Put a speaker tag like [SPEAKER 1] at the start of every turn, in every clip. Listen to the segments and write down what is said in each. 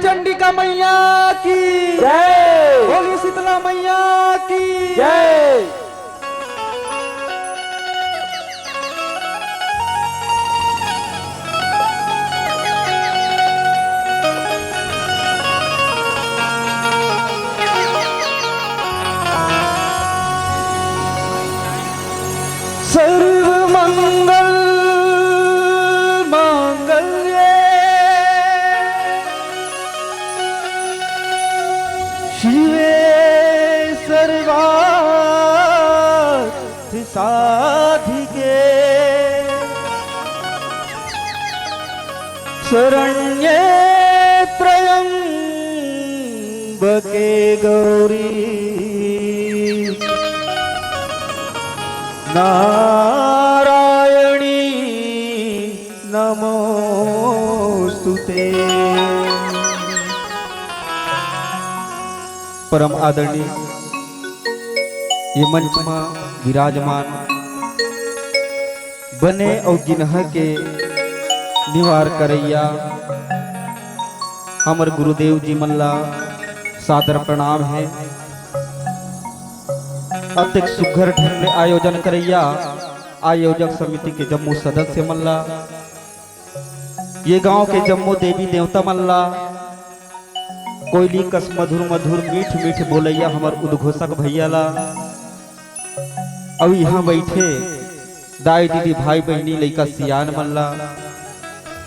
[SPEAKER 1] चंडिका मैया की
[SPEAKER 2] जय।
[SPEAKER 1] बोली शीतला मैया की
[SPEAKER 2] जय।
[SPEAKER 1] सर्व मंगल मांगल्ये शिवे सर्वार्थ साधिके शरण्ये त्र्यंबके गौरी नारायणी नमोस्तुते। परम आदरणीय ये मंच में विराजमान बने और गिनह के निवार करैया हमर गुरुदेव जी मल्ला सादर प्रणाम है। अत्यंत सुघर ढंग में आयोजन करैया आयोजक समिति के जम्मू सदस्य मल्ला, ये गांव के जम्मू देवी देवता मल्ला, कोयली कस मधुर मधुर मीठ मीठ बोलैया हमर उद्घोषक भैया ला, अब यहाँ बैठे दाई दीदी भाई बहनी लइका सियान मल्ला,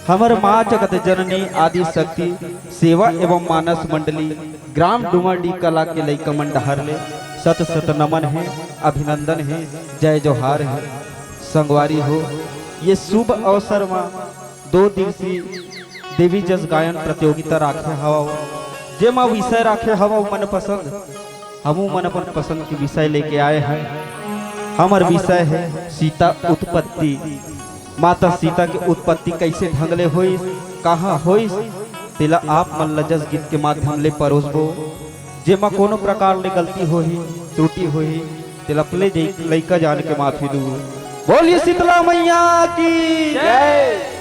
[SPEAKER 1] हमर माँ जगत जननी आदि शक्ति सेवा एवं मानस मंडली ग्राम डुमरडी कला के लइका मंडहर ले सत सत नमन है, अभिनंदन है, जय जोहार है। संगवारी हो ये शुभ अवसर में 2 दिवसीय देवी जस गायन प्रतियोगिता राखे हवा, जे माँ विषय राखे हवा मन पसंद, हमू मन अपन पसंद के विषय लेके आए हैं। हमार विषय है सीता उत्पत्ति। माता सीता की उत्पत्ति कैसे ढंगले होइस, कहाँ होइस, तिला आप मन लजस गीत के माध्यम ले परोसबो। जेमा कोनो प्रकार ले गलती होही त्रुटि होही तिला प्ले लइका जान के माफी दू। बोलिए शीतला मैया की
[SPEAKER 2] जय।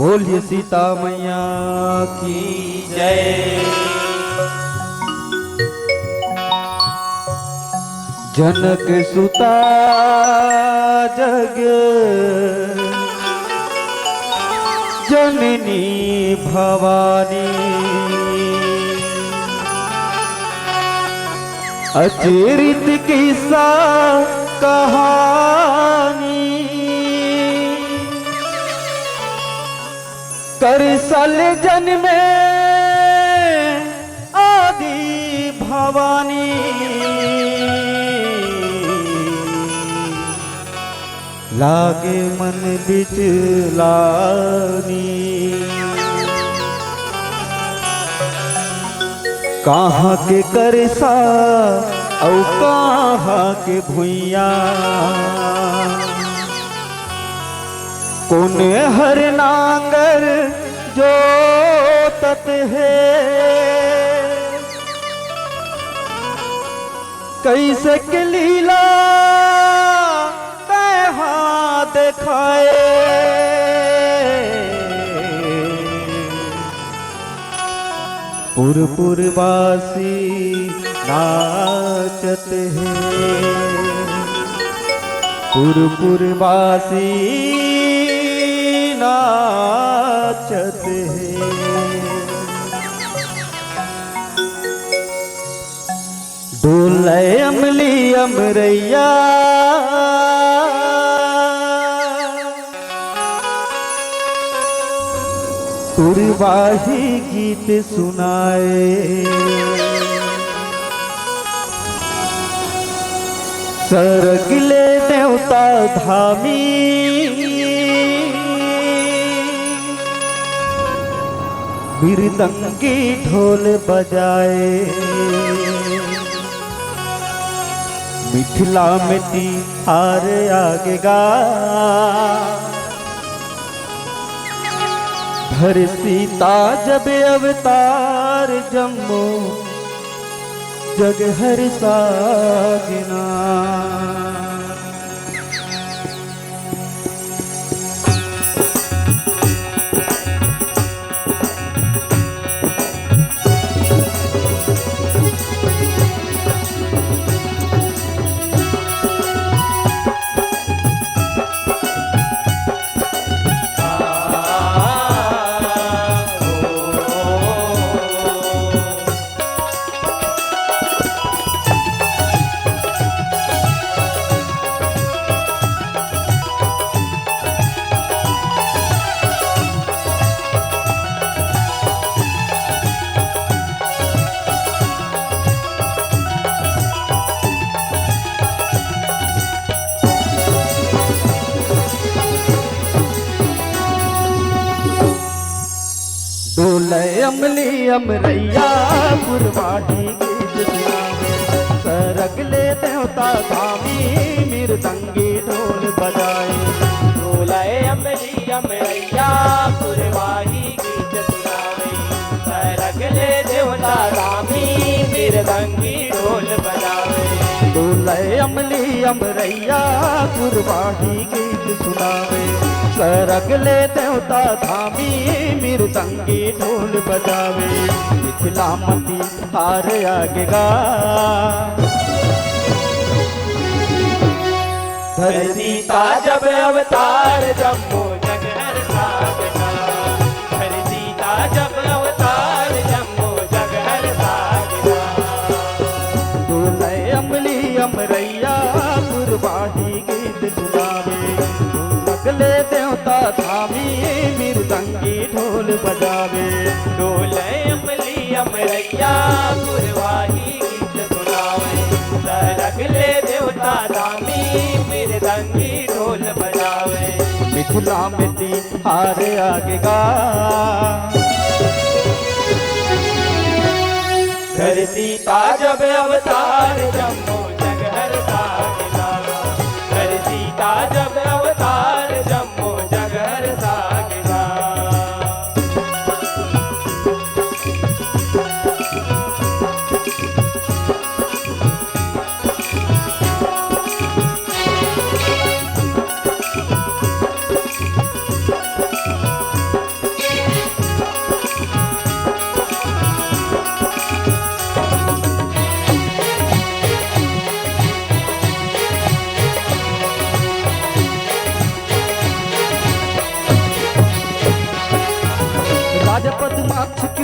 [SPEAKER 1] बोलिए सीता मैया की
[SPEAKER 2] जय।
[SPEAKER 1] जनक सुता जग जननी भवानी अचरित किस्सा कहानी कर सल जन्मे आदि भवानी लागे मन बिच लानी कहाँ के करसा औ कहाँ के भुइया कौन हर नांगर जो तत है कैसे के लीला कहाँ दिखाए पुरपुरवासी नाचत है पुरपुरवासी नाचत है डोले अमली अमरैया पुरवाही गीत सुनाए सरगले देवता धामी मृदंगी ढोल बजाए मिथिला में तिहार आगे गा हर सीता जब अवतार जम्मू जग हर साजना डोले अमली अमरैया पुरवाही गीत सुनावे सरगले देवता धामी मृदंगी ढोल बजाए
[SPEAKER 2] डोले अमली अमरैया पुरवाही गीत सुनावे सरगले देवता धामी मृदंगी ढोल बजावे
[SPEAKER 1] डोले अमली अमरैया पुरवाही गीत सुनावे सरगले देवता धामी मृदंगी ढोल बजावे मिथिला मती हार आगे गा
[SPEAKER 2] धर सीता जब अवतार जम्मू जग हर साजना धर सीता जब अवतार जम्मू जग हर साजना
[SPEAKER 1] डोले अमली अमरैया पुरवाही गीत सुनावे सरगले देवता धामी मृदंगी ढोल बजावे
[SPEAKER 2] डोले अमली अमरैया पुरवाही गीत सुनावे सरगले देवता धामी मृदंगी ढोल बजावे
[SPEAKER 1] मिथिला में तिहार आगे गा
[SPEAKER 2] धर सीता जब अवतार जम्मू जग हर साजना धर सीता जब अवतार जम्मू जग हर साजना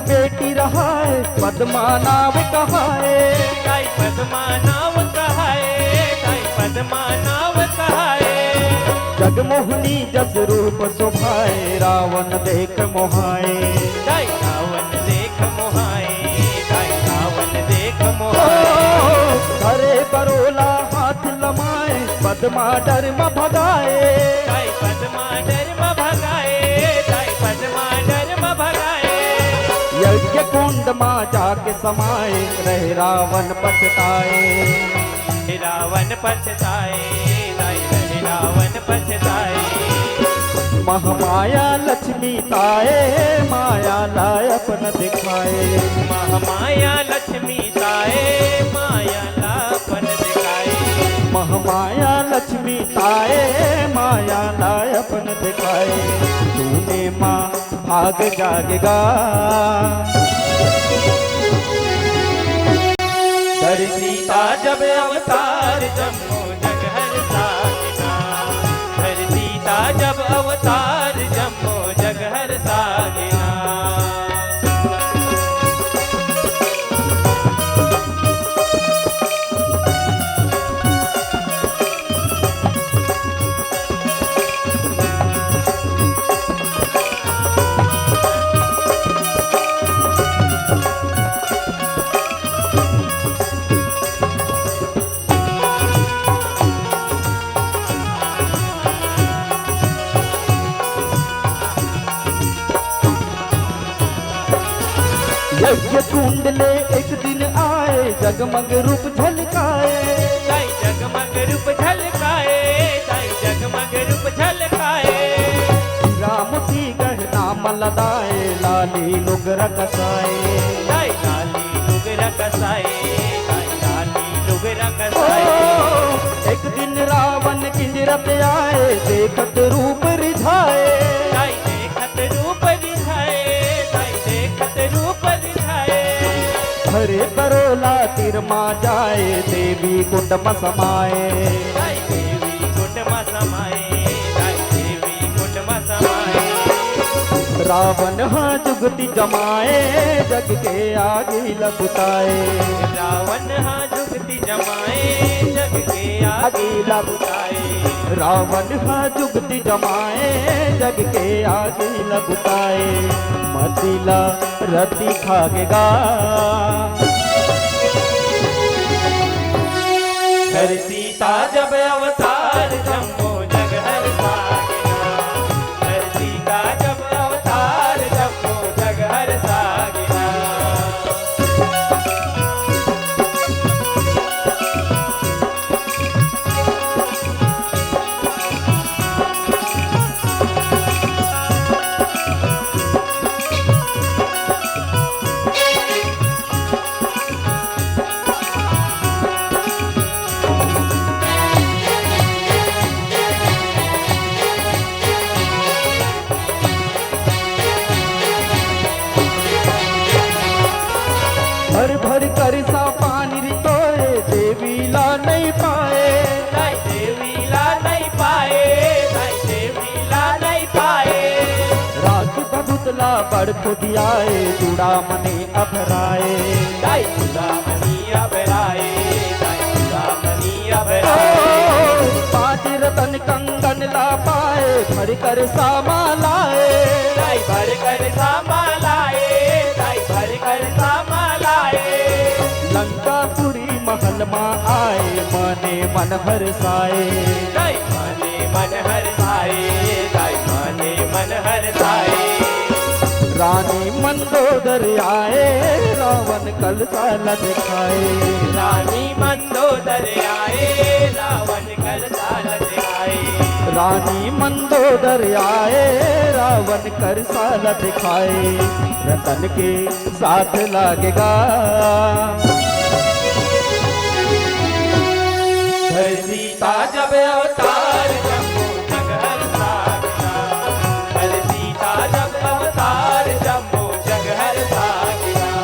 [SPEAKER 1] बेटी रहाए पद्मा नाव कहाए।
[SPEAKER 2] ताई पद्मा नाव कहाए, ताई पद्मा नाव कहाए।
[SPEAKER 1] जगमोहनी जस रूप शोभाए रावण देख मोहाए।
[SPEAKER 2] ताई रावण देख मोहाए, ताई रावण देख मोहाए।
[SPEAKER 1] धरे बरोला हाथ लमाए पद्मा डर म भगाए।
[SPEAKER 2] ताई पद्मा डर म भगाए, ताई पद्मा डर म भगाए।
[SPEAKER 1] यज्ञ कुंड मां जाके समाए रहे रावण पछताए।
[SPEAKER 2] रावण पछताए, ताई रहे रावण पछताए।
[SPEAKER 1] महामाया लक्ष्मी ताए माया लाय अपन दिखाए।
[SPEAKER 2] महामाया लक्ष्मी ताए माया लापन दिखाए।
[SPEAKER 1] महामाया लक्ष्मी ताए माया लाय अपन दिखाए। तूने माँ भाग जागेगा
[SPEAKER 2] कर सीता जब अवतार जम्मो जग हर साजना। कर सीता जब अवतार जम्मो जग हर साजना।
[SPEAKER 1] यज्ञ कुंड ले एक दिन आए जगमग रूप झलकाए।
[SPEAKER 2] ताई जगमग रूप झलकाए, ताई जगमग रूप झलकाए।
[SPEAKER 1] राम की गहना मलदाए लाली लुगरा कसाए।
[SPEAKER 2] ताई लाली लुगरा कसाए, ताई लाली लुगरा कसाए।
[SPEAKER 1] एक दिन रावण किंजरत आए देखत रूप रिझाए।
[SPEAKER 2] ताई देखत रूप दिखाए, ताई देखत रूप दिखाए।
[SPEAKER 1] हरे करोला तिर माँ जाए देवी कुंड म समाए।
[SPEAKER 2] ताई देवी कुंड म समाए, ताई देवी कुंड म समाए।
[SPEAKER 1] रावण हाँ जुगति जमाए जग के आगे लबुताए।
[SPEAKER 2] रावण हाँ जुगति जमाए जग के आगे लबुताए।
[SPEAKER 1] रावण हाँ जुगति जमाए जग के आगे लबुताए। मदिला रति खागेगा
[SPEAKER 2] कर सीता जब अवतार जम्मो जग हर साजना। कर सीता जब अवतार जम्मो जग हर साजना।
[SPEAKER 1] भर भर कर सा पानी रितोए देवी ला नहीं पाए।
[SPEAKER 2] ताई देवी ला नहीं पाए, ताई देवी ला नहीं पाए।
[SPEAKER 1] रात बबुतला बड़ खुदियाए चूड़ा मने अभराए।
[SPEAKER 2] ताई चूड़ा मनी अबराए, ताई चूड़ा मनी अबराए।
[SPEAKER 1] पाँच रतन कंगन ला पाए भर कर सामा लाए।
[SPEAKER 2] ताई भर कर सामा लाए, ताई भर कर सामा लाए।
[SPEAKER 1] लंकापुरी महल माँ आए मने मन हरसाए।
[SPEAKER 2] ताई माने मन हर साए, ताई माने मन हर साए।
[SPEAKER 1] रानी मंदोदर आए रावण कल साल दिखाए।
[SPEAKER 2] रानी मंदोदर आए रावण कर साल दिखाए।
[SPEAKER 1] रानी मंदोदर आए रावण कर साल दिखाए। रतन के साथ लागेगा
[SPEAKER 2] कर सीता जब अवतार जम्मो जग हर साजना। कर सीता जब अवतार जम्मो जग हर साजना।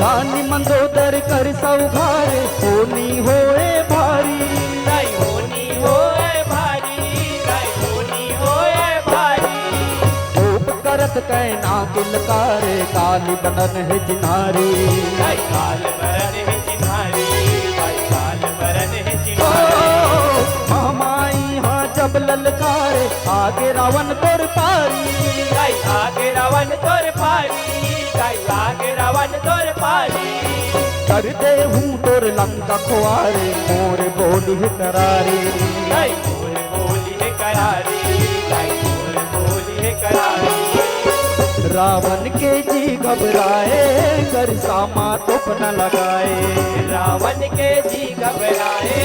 [SPEAKER 1] रानी मंदोदर कर सौघारे होनी होए भारी
[SPEAKER 2] दाई होनी होए भारी दाई होनी होए भारी
[SPEAKER 1] धूप करत कैना किलकारे काली बनन है जिनारी
[SPEAKER 2] दाई काल मरन है चिन्हारी दाई काल मरन है चिन्हारी
[SPEAKER 1] मामाई हाँ जब ललकारे आगे रावण तोर पारी
[SPEAKER 2] दाई आगे रावण तोर पारी दाई आगे रावण तोर पारी
[SPEAKER 1] कर दे हूँ तोर लंका खुआरे मोर बोली है करारी
[SPEAKER 2] दाई मोर बोली है करारी दाई मोर बोली है करारी
[SPEAKER 1] रावण के जी घबराए कर सामा तोप न लगाए
[SPEAKER 2] रावण के जी घबराए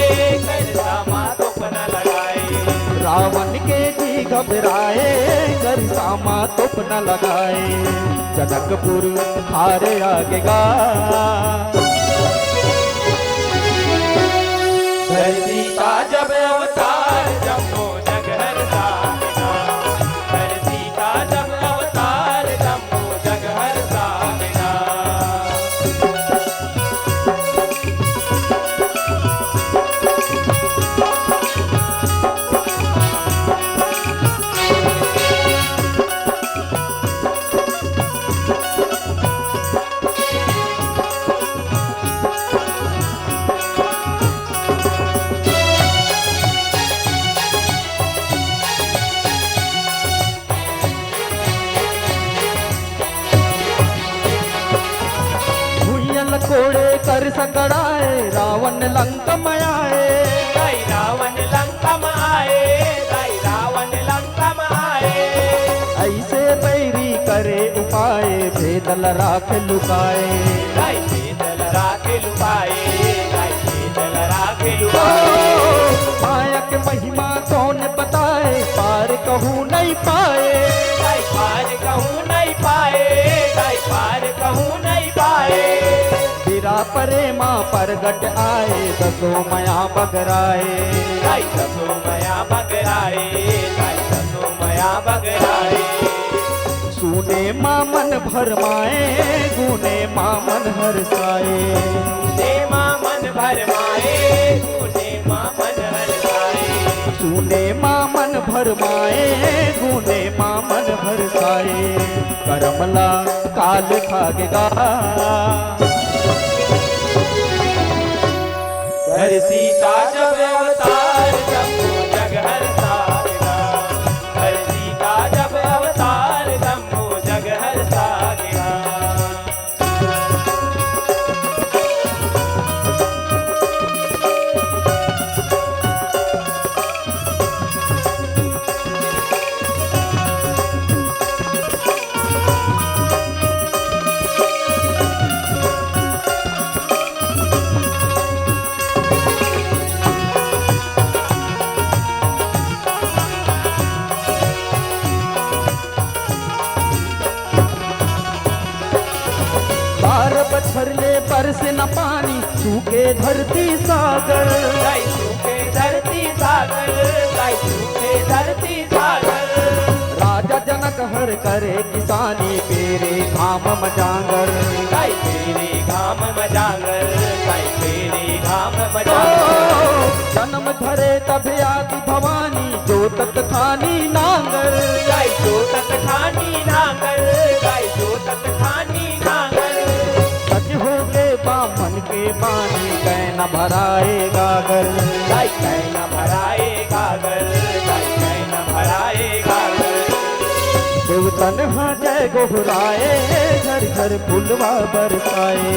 [SPEAKER 2] कर सामा तोप न लगाए
[SPEAKER 1] रावण के जी घबराए कर सामा तोप न लगाए जनकपुर हारे आगे गा
[SPEAKER 2] सीता जब अवतार जम्मो जगहर सागना सीता जब अवतार जम्मो जगहर सागना
[SPEAKER 1] कोड़े कर सकड़ाए रावण लंक मयाए
[SPEAKER 2] दाई रावण लंका में आए दाई रावण लंका में आए
[SPEAKER 1] ऐसे पैरी करे उपाय भेदल राख लुकाए
[SPEAKER 2] दाई भेदल राखे लुकाए दाई भेदल राखे लुकाए
[SPEAKER 1] माया के महिमा कौन बताए पार कहूँ नहीं पाए
[SPEAKER 2] दाई पार कहूँ नहीं पाए दाई पार कहूँ नहीं पाए
[SPEAKER 1] गिरा परे माँ प्रगट आए दसो मया बगराए
[SPEAKER 2] दाई दसो मया बगराए दाई दसो मया बगराए
[SPEAKER 1] सुने माँ मन भरमाए गुने माँ मन हरसाए
[SPEAKER 2] ने माँ मन भरमाए तूने माँ मन हरसाए
[SPEAKER 1] सुने माँ मन भरमाए गुने माँ मन भरसाए करमला काल खागेगा
[SPEAKER 2] हर सीता जब अवतार जम्मो जगहर सागना हर सीता जब अवतार जम्मो जगहर सागना
[SPEAKER 1] बछरले बरस न पानी सूखे धरती सागर
[SPEAKER 2] दाई सूखे धरती सागर दाई सूखे धरती सागर
[SPEAKER 1] राजा जनक हर करे किसानी पेरे घाम मजांगर
[SPEAKER 2] दाई तेरे घाम मजागर दाई तेरे घाम मजागर
[SPEAKER 1] जन्म धरे तब आदि भवानी जो तत खानी नांगर
[SPEAKER 2] दाई जो तत खानी नागर दाई जो तत खानी नागर
[SPEAKER 1] सच हो गए बामन के बानी कैन भराए गागर
[SPEAKER 2] दाई कैन भराए गागर दाई कैन भराए गागर
[SPEAKER 1] देवतन हाँ जय गोहराए घर घर फुलवा बरसाए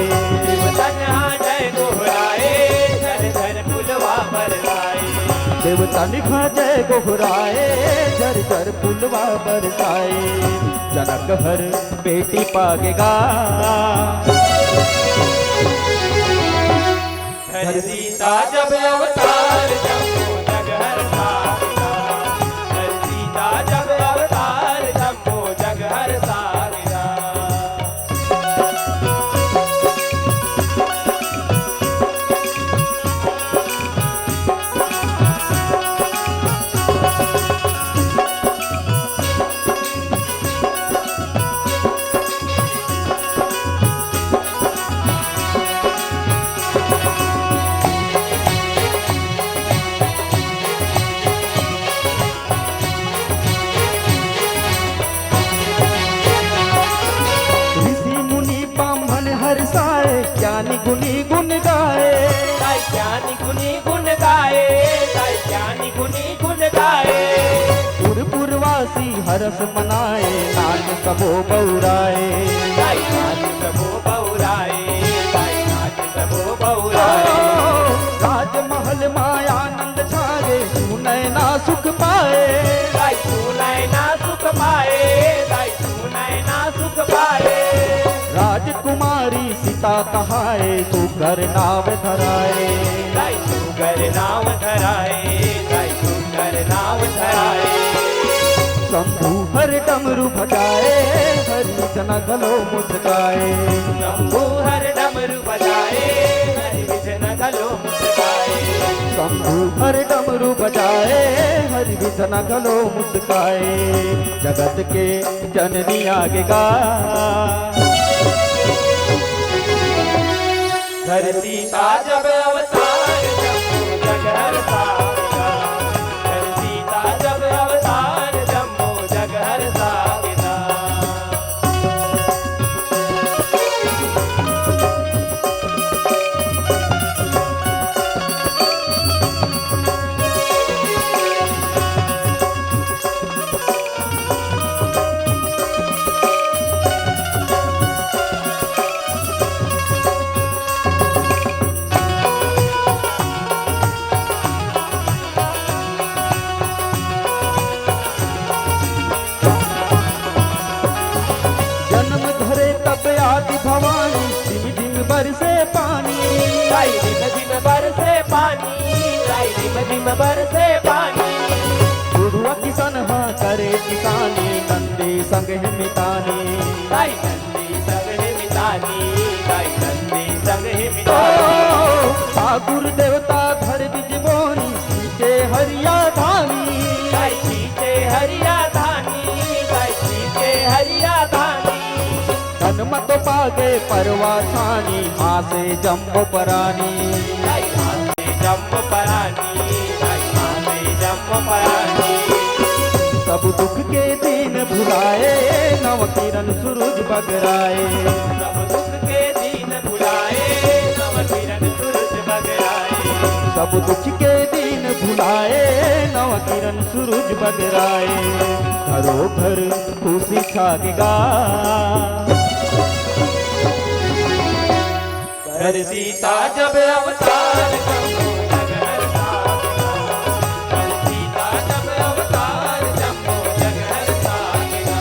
[SPEAKER 2] देवतन हाँ जय गोहराए घर घर फुलवा बरसाए
[SPEAKER 1] देवतन हाँ जय गोहराए घर घर फुलवा बरसाए जनक हर बेटी पागेगा
[SPEAKER 2] हर सीता जब अवतार जम्मो जगहर सागना हर सीता जब अवतार जम्मो जगहर सागना
[SPEAKER 1] हरस मनाए, नाच सबो बौराए।
[SPEAKER 2] दाई नाच सबो बौराए, दाई नाच सबो बौराए।
[SPEAKER 1] राजमहल माया आनंद छाए, सुनय ना सुख पाए।
[SPEAKER 2] दाई सुनय ना सुख पाए, दाई सुनय ना सुख पाए।
[SPEAKER 1] राजकुमारी सीता कहाए, सुकर नाव धराए।
[SPEAKER 2] दाई सुगर नाव धराए, दाई सुगर नाव धराए।
[SPEAKER 1] शंभु हर डमरू बजाए, हरि जन गलो मुस्काए।
[SPEAKER 2] शंभु हर डमरू बजाए, हरि विजन गलो मुस्काए।
[SPEAKER 1] शंभु हर डमरू बजाए, हरि विजन गलो मुस्काए। जगत के जननी आगे गा,
[SPEAKER 2] धरती का जब अवतार जम्मू जग हर सागा। धरती का जब अवतार जम्मू जग हर सागा।
[SPEAKER 1] जन्म धरे तब आदि भवानी, झिम झिम बरसे पानी।
[SPEAKER 2] लाई रिम झिम बरसे पानी, लाई रिम झिम बरसे पानी।
[SPEAKER 1] गुरुआ किसान हाँ करे किसानी, नंदी संग मितानी।
[SPEAKER 2] लाई नंदी संग है मितानी, लाई नंदी संग है मितानी।
[SPEAKER 1] ठाकुर देवता धर बिज मोनी, सींचे हरिया धानी।
[SPEAKER 2] लाई सींचे हरिया धानी, लाई सींचे हरिया धानी।
[SPEAKER 1] तन मत पागे परवा छानी, आसे जम्बो परानी।
[SPEAKER 2] लाई मासे जम्म परानी, लाई मासे जम्म परानी।
[SPEAKER 1] सब दुख के दिन भुलाए, नव किरण सूरज बगराए।
[SPEAKER 2] सब दुख के दिन भुलाए, नव किरण सूरज बगराए।
[SPEAKER 1] सब दुख के दिन भुलाए, नव किरण सूरज बगराए। घरो घर खुशी छागेगा,
[SPEAKER 2] हर सीता जब अवतार जम्मू जग हर सागा। हर सीता जब अवतार जम्मू जग हर सागा।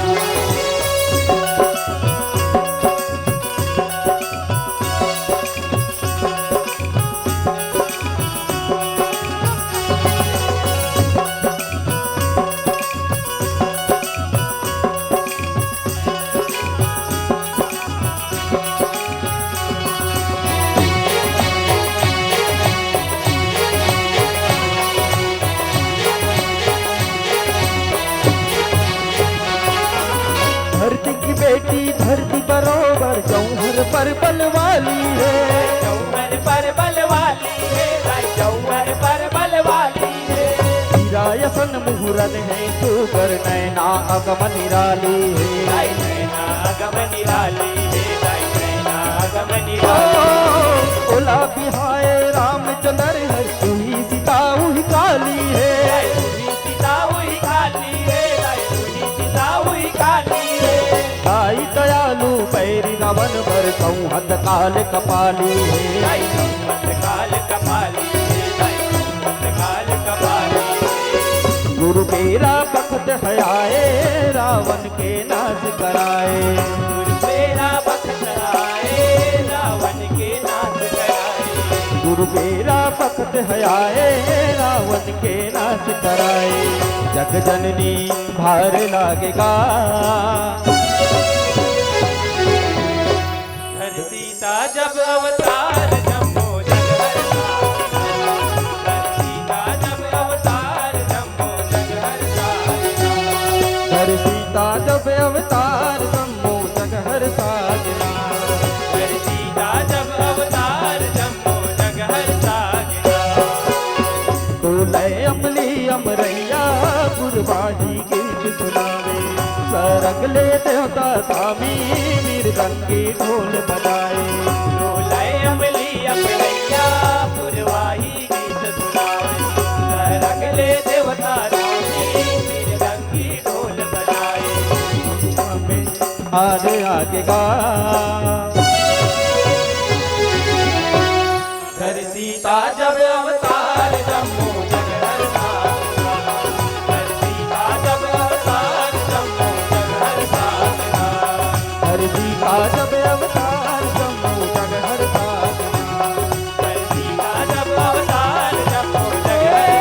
[SPEAKER 1] धरती की बेटी धरती बरोबर, जौहर पर बलवाली है।
[SPEAKER 2] जौहर पर बलवाली है, लाई जौहर पर बलवाली है।
[SPEAKER 1] हीरायसन मुहुरन है, सुगर नैना अगम निराली है।
[SPEAKER 2] लाई नैना अगम निराली है, लाई नैना अगम निराली।
[SPEAKER 1] ओला बिहाए रामचंद्र है, सुही सीता उही काली है।
[SPEAKER 2] लाई सुही सीता हुई काली है, लाई सुही सीता हुई काली है।
[SPEAKER 1] आई दयालु पैरी नवन भर, हत काल कपाली है।
[SPEAKER 2] लाई संवत काल कपाली है, लाई संवत काल कपाली है।
[SPEAKER 1] गुरु तेरा बखत है आए, रावण के नाश कराए।
[SPEAKER 2] गुरु तेरा बख्त आए, रावण के नाश कराए।
[SPEAKER 1] गुरु तेरा बखत है आए, रावण के नाश कराए। जग जननी भार लागेगा,
[SPEAKER 2] हर सीता जब अवतार जम्मू जग हर सागा। हर सीता जब अवतार जम्मू जग हर सागा।
[SPEAKER 1] हर सीता जब अवतार जम्मू जग हर साजना।
[SPEAKER 2] हर सीता जब अवतार जम्मू जग हर सागा।
[SPEAKER 1] तो लय अमली अमरैया, गुरबाही गीत सुनावे। सरगले देवता स्वामी, मृदंगी ढोल बजाए।
[SPEAKER 2] डोलाए अमली अपनैया, पुरवाही गीत सुनावे। सरगले देवता रानी, मृदंगी ढोल बजाए।
[SPEAKER 1] हार आगेगा।
[SPEAKER 2] घर सीता जब अवतार जम्मू जग हर सागना। घर सीता जब अवतार जम्मू जग हर सागना।
[SPEAKER 1] घर सीता जब अवतार जम्मू जग हर सागना।
[SPEAKER 2] घर सीता जब अवतार जम्मू जग हर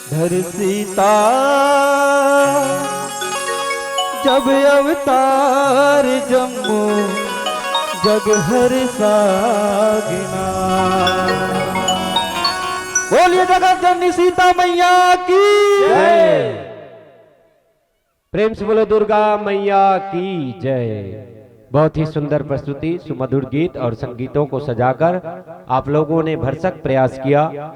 [SPEAKER 1] घर सीता जब अवतार जम्मू जग हर सागना। बोलिए जगत जननी सीता मैया की
[SPEAKER 3] जय। प्रेम से बोलो दुर्गा मैया की जय। बहुत ही सुंदर प्रस्तुति, सुमधुर गीत और संगीतों को सजाकर आप लोगों ने भरसक प्रयास किया।